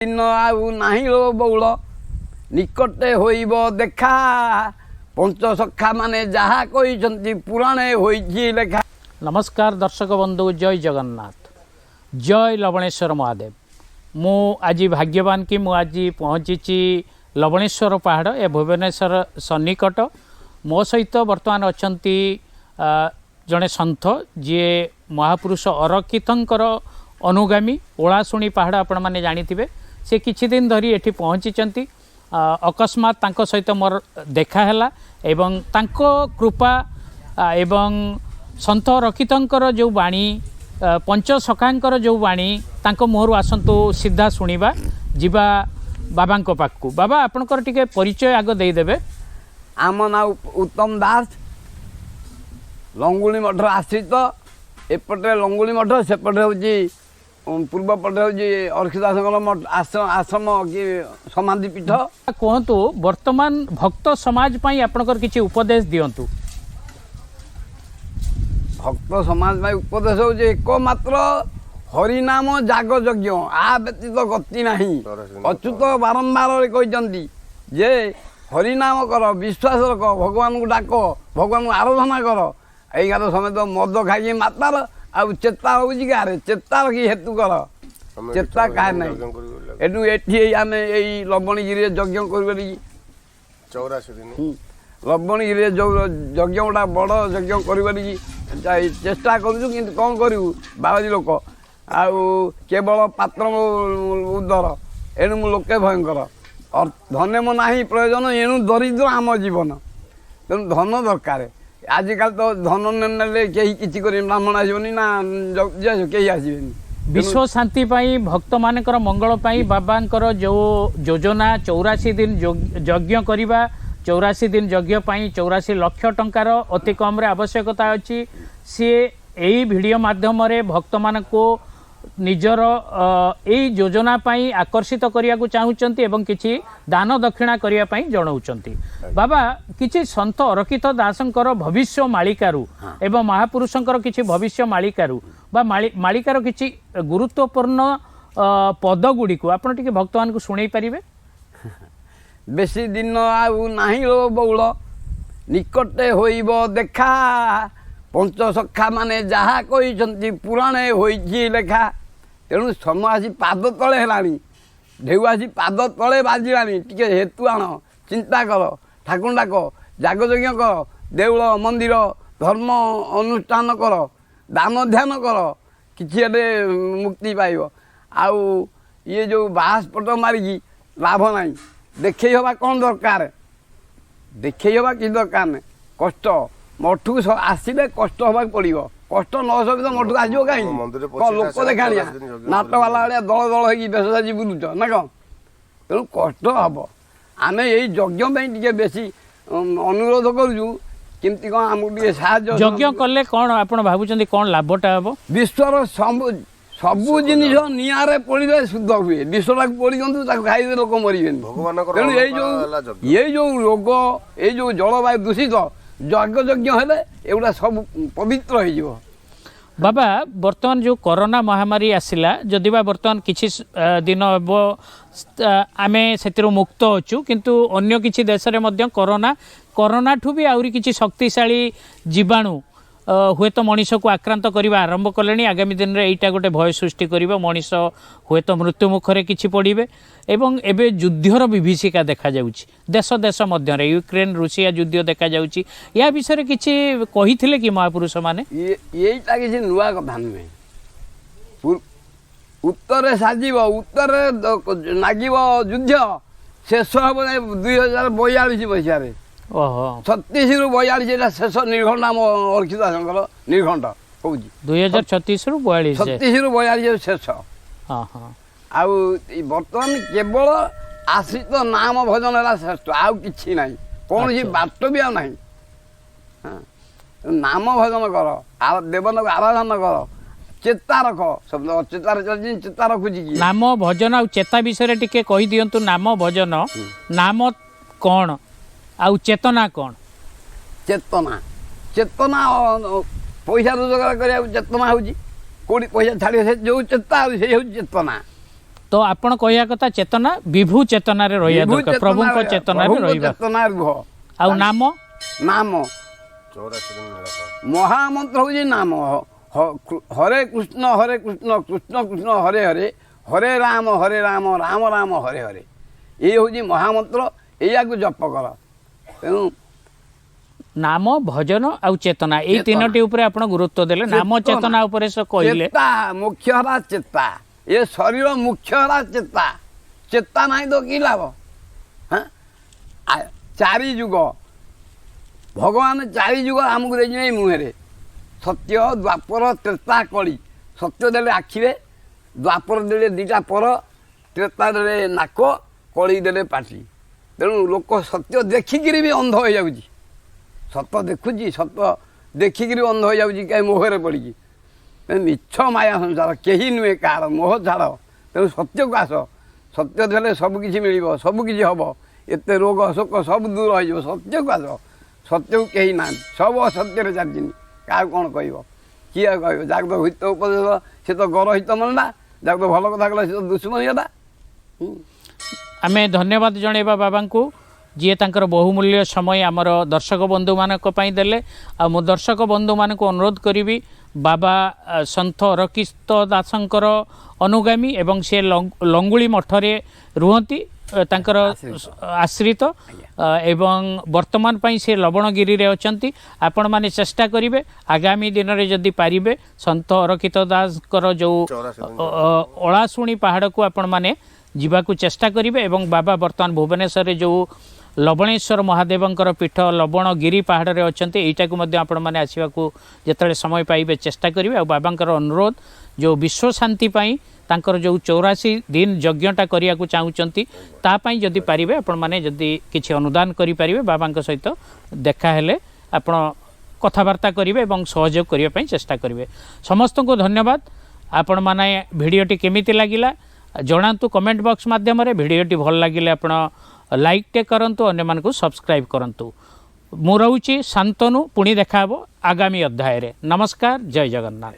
दिन आउ नाही रो बौल निकटे होइब देखा पंच सखा माने जहा कहिसंती पुराणे होइछि लेखा। नमस्कार दर्शक बंधु, जय जगन्नाथ, जय लवणेश्वर महादेव। मु आज भाग्यवान कि मु आज पहुँची लवणेश्वर पहाड़ ए भुवनेश्वर सन्निकट। मो सहित बर्तमान अछंती जड़े सन्थ जी महापुरुष अरक्षितंकर अनुगामी ओलाशुणी पहाड़ आपण मैंने जानी से किछि दिन धरी एठी पहुँची अकस्मात तांको सहित मोर देखाला एवं तांको कृपा एवं सन्थ रक्षितंकर जो वाणी पंच सखांकर जो वाणी तांको मुहरु आसंतु सीधा शुणा जीवा बाबा पाखु। बाबा आपनकर टिके परिचय आग दे देबे। आम ना उत्तम दास, लंगुली मठ आश्रित। एपटे लंगुली मठ, सेपटे होची पूर्व पटे होची अर्खिदासंकर मठ आश्रम कि समाधि पीठ। कहतु वर्तमान भक्त समाज पई आपनकर किछि उपदेश दियंतु। भक्त समाज में उपदेश हो एकमात्र हरिनाम जाग यज्ञ, आ व्यतीत गति नहीं। अच्युत बारंबार कहते जे हरिनाम कर, विश्वास रख, भगवान को डाक, भगवान को आराधना कर। यार समेत मद खाई मातार आउ चेता हो चेता रखी हेतु कर, चेता क्या नहीं। एठू आम यही लवणगिरी यज्ञ कर 84 दिन लवणगिरी जो यज्ञ गोटा बड़ यज्ञ कर चेष्टा करूँ कि कौन करूँ बाबाजी लोक आउ केवल पात्र उदर एणु मु लोके भयंकर धने मो ना प्रयोजन एणु दरिद्र आम जीवन तेणु धन दरकार। आजिकल तो धन ने कहीं किसी ब्राह्मण आसबनी ना कहीं आसबेनि। विश्व शांति पाई भक्त मानकर मंगल पाई बाबांकर जो योजना 84 दिन यज्ञ करवा, 84 दिन यज्ञ पाई 84 लाख टंकार अति कम रे आवश्यकता अच्छी। सी यही वीडियो माध्यम रे भक्त मान को निजर यही योजना पाई आकर्षित करिया को चाहूचंती एवं किछि दान दक्षिणा करिया पाई जणाउचंती। बाबा किछि संत अरक्षित दासंकर भविष्य मालिकारु एवं महापुरुषंकर किछि भविष्य मालिकारु बा मालिकार किछि गुरुत्वपूर्ण पद गुडी को आपण टिके भक्तमान को सुनै परिबे। बेसी दिन आउ नाही रो बौल निकटे होइब देखा पंच सखा माने जहा कहिसंती पुराणे होइछि लेखा। तेणु समय आसी पाद तले हेलानी, ढेउ आसी पाद तले बाजिलानी। टिके हेतु आण, चिंता कर, ठाकुर डाक, जाग यज्ञ कर, देउल मंदिर धर्म अनुष्ठान कर, दान ध्यान कर, किछि एटे मुक्ति पाइब। आउ ये जो बासपट मारिकी लाभ नाही। देखई हवा कौन दरकार, देखई हवा कि दरकार नहीं। कष्ट मठू आसिले कष्ट हवा पड़ो, कष्ट न सब तो मठू आसो कहीं लोक देखाणिया नाटक वाला भाया दल दल हो बेस साजी बुलुच ना कौन। तेणु कष्ट हम आम यही यज्ञ टे बेसी अनुरोध करूँ केमती कौन आमको टे साहय यज्ञ कले कौन आप भावुं कौन लाभटा हम। विश्वर सबू जिनिस निआरे पड़े शुद्ध हुए। विश्वटा पड़ी दिखाँ खाई लोक मरबे। तेणु यही जो रोग ये जो जलवायु दूषित यज्ञ यज्ञ हेले एगुड़ा सब पवित्र हो। बाबा बर्तमान जो कोरोना महामारी आसिला जदि बा बर्तमान किछि दिन हम आमे से मुक्त अच्छु, किंतु अन्य किछि देश रे मध्य कोरोना ठू भी आउरी किछि शक्तिशाली जीवाणु हुए तो मनीष को आक्रांत करने आरंभ कले। आगामी दिन में यहीटा गोटे भय सृष्टि कर मनीष हुए तो मृत्यु मुखरे किछि पड़े एवं एबे युद्धर विभीषिका देखा जाउछि देश देश मध्य यूक्रेन रूसिया युद्ध देखा जाउछि। या विषय किछि कहिथिले कि महापुरुष माने यहीटा किछि नुआ कथा नुहे। उत्तर साजिब, उत्तर नागिब युद्ध शेष हम 2042 मसीह। 36 रु 42 शेष निर्घंट आम अर्खिदासंकर निर्घंट हूँ 2036 रु 42 36 रु 42 शेष। आउ बर्तमान केवल आश्रित नाम भजन है श्रेष्ठ, आउ कि ना कौन सी बात भी आ ना। नाम भजन कर, देवन को आराधना कर, चेता रख। सब अचेतार चलती चेता रखुची कि नाम भजन आ चेता विषय टिके कहि दियंतु। नाम भजन नाम कौन आउ चेतना कौन? चेतना चेतना पैसा रोजगार करा चेतना हूँ कौटी पैसा छाड़ से जो चेता से चेतना तो आपण कहया कथा चेतना विभू चेतन रे रहिया विभू दरकार प्रभु को चेतन रे प्रभुଙ୍କ रहिबा ଚେତନାରେ ରୁହ। आ नाम ନାମ 84 दिन नୀଳକଣ୍ଠ। ମହାମନ୍ତ୍ର ହେଉଛି ନାମ। ହରେ କୃଷ୍ଣ କୃଷ୍ଣ କୃଷ୍ଣ ହରେ ହରେ ହରେ ରାମ ରାମ ରାମ ହରେ ହରେ। ଏଇ ହେଉଛି ମହାମନ୍ତ୍ର, ଏଇଆକୁ ଜପ କର। ତେଣୁ नाम भजन आ चेतना एई चेतना। तीनोटी उपरे आपण गुरुत्व देले नाम चेतना उपरे से कहले ଚେତା ମୁଖ୍ୟ ହେଲା ଚେତା। ଏ ଶରୀର ମୁଖ୍ୟ ହେଲା ଚେତା। ଚେତା ନାହିଁ ତ କି ଲାଭ? ଚାରି ଯୁଗ ଭଗବାନ ଚାରି ଯୁଗ ଆମକୁ ଦେଇଛନ୍ତି ଏଇ ମୁହେଁରେ। ସତ୍ୟ ଦ୍ୱାପର ତ୍ରେତା କଳି। ସତ୍ୟ ଦେଲେ ଆଖିରେ, ଦ୍ୱାପର ଦେଲେ ଦୁଇଟା ପର, ତ୍ରେତା ଦେଲେ ନାକ, କଳି ଦେଲେ ପାଟି। ତେଣୁ ଲୋକ ସତ୍ୟ ଦେଖିକିରି ବି ଅନ୍ଧ ହୋଇଯାଉଛି। ସତ ଦେଖୁଛି, ସତ ଦେଖିକିରି ଅନ୍ଧ ହୋଇଯାଉଛି କାହିଁ ମୋହରେ ପଡ଼ିକି। ମିଛ ମାୟା ସଂସାର, କେହି ନୁହେଁ କାହାର, ମୋହ ଛାଡ଼। ତେଣୁ ସତ୍ୟକୁ ଆସ। ସତ୍ୟ ଦେଲେ ସବୁକିଛି ମିଳିବ, ସବୁକିଛି ହେବ। ଏତେ ରୋଗ ଶୋକ ସବୁ ଦୂର ହୋଇଯିବ। ସତ୍ୟକୁ ଆସ। ସତ୍ୟକୁ କେହି ନାହାନ୍ତି, ସବୁ ଅସତ୍ୟରେ ଚାଲିଛନ୍ତି। କାହାକୁ କ'ଣ କହିବ? କିଏ କହିବ? ଯାହାକୁ ତ ହିତ ଉପଦେଶ ସେ ତ ଗର ହିତ ମନଲା, ଯାହାକୁ ତ ଭଲ କଥା କଲା ସେ ତ ଦୁଶ୍ମନୀ ହେଲା। आमे धन्यवाद जणेबा बाबा को जी तांकर बहुमूल्य समय आमर दर्शक बंधु मानक पई देले। आ मो दर्शक बंधु मानक अनुरोध करी बाबा सन्थ अरकिस्त दासंकर अनुगामी एवं से लंगुली मठरे रुहंती तांकर आश्रित एवं वर्तमान पई से लवणगिरी रे अछंती। आपण माने चेष्टा करिवे आगामी दिन रे जदि पारिबे सन्थ अरकित दासकर जो 84 दिन ओळाशुणी पहाड़ को आपण माने जीवाकू चेष्टा करिवे एवं बाबा वर्तमान भुवनेश्वर जो लवणेश्वर महादेवंकर पीठ लवणगिरी पहाड़ रे अछंती। एटा को मध्ये आपण माने आसीबाकू जेतले समय पाइबे चेष्टा करिवे। आ बाबांकर अनुरोध जो विश्व शांति पई तांकर जो 84 दिन यज्ञटा करिया को चाहुचंती ता पई जदि पारिबे आपण माने जदि किछि अनुदान करि पारिबे बाबांक सहित देखा हेले आपण कथावार्ता करिवे एवं सहयोग करिया पई चेष्टा करिवे। समस्त को धन्यवाद। आपण माने भिडियोटी केमिति लागिला जणांतु कमेंट बॉक्स माध्यम रे। भिडियोटी भल लागिले आपण लाइक टे करंतु, अन्य मानकु सब्सक्राइब करंतु। मु रहूची शांतनु, पुणी देखा आगामी अध्याय रे। नमस्कार, जय जगन्नाथ।